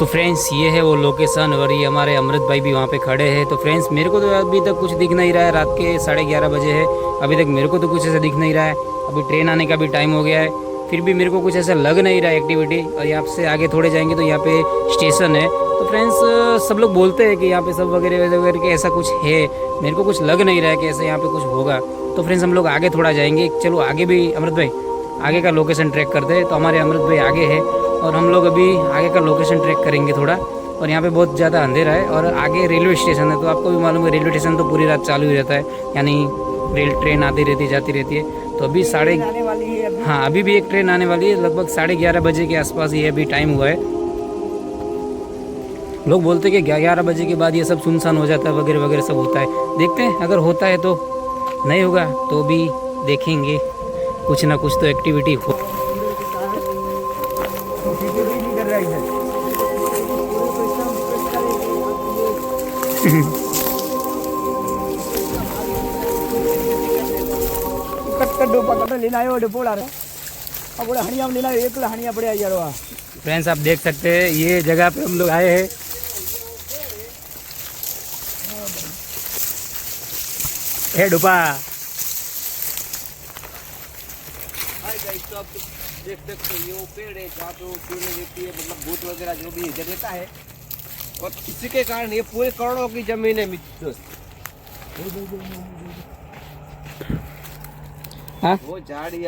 तो फ्रेंड्स ये है वो लोकेशन और ये हमारे अमृत भाई भी वहाँ पे खड़े हैं। तो फ्रेंड्स मेरे को तो अभी तक कुछ दिख नहीं रहा है, रात के 11:30 बजे है, अभी तक मेरे को तो कुछ ऐसा दिख नहीं रहा है। अभी ट्रेन आने का भी टाइम हो गया है, फिर भी मेरे को कुछ ऐसा लग नहीं रहा है एक्टिविटी। और यहाँ से आगे थोड़े जाएंगे तो यहाँ पे स्टेशन है। तो फ्रेंड्स सब लोग बोलते हैं कि यहाँ पे सब वगैरह वगैरह के ऐसा कुछ है, मेरे को कुछ लग नहीं रहा है कि ऐसा यहाँ पे कुछ होगा। तो फ्रेंड्स हम लोग आगे थोड़ा जाएंगे, चलो आगे भी अमृत भाई आगे का लोकेशन ट्रैक करते हैं। तो हमारे अमृत भाई आगे है और हम लोग अभी आगे का लोकेशन ट्रैक करेंगे थोड़ा। और यहाँ पे बहुत ज़्यादा अंधेरा है और आगे रेलवे स्टेशन है, तो आपको भी मालूम है रेलवे स्टेशन तो पूरी रात चालू ही रहता है, यानी रेल ट्रेन आती रहती है जाती रहती है। तो अभी हाँ अभी भी एक ट्रेन आने वाली है, लगभग 11:30 बजे के आसपास ये अभी टाइम हुआ है। लोग बोलते हैं कि 11 बजे के बाद ये सब सुनसान हो जाता है वगैरह वगैरह सब होता है। देखते हैं अगर होता है तो, नहीं होगा तो भी देखेंगे, कुछ ना कुछ तो एक्टिविटी हो। फ्रेंड्स आप देख सकते हैं ये जगह पे हम लोग आए हैं। हे डुपा तो आप देख सकते हो ये वो पेड़ है जहाँ पे वो पेड़ रहती है, मतलब भूत वगैरह जो भी इधर रहता है। और इसी के कारण ये पूरे करोड़ों की जमीन है दोस्त। हाँ वो झाड़ी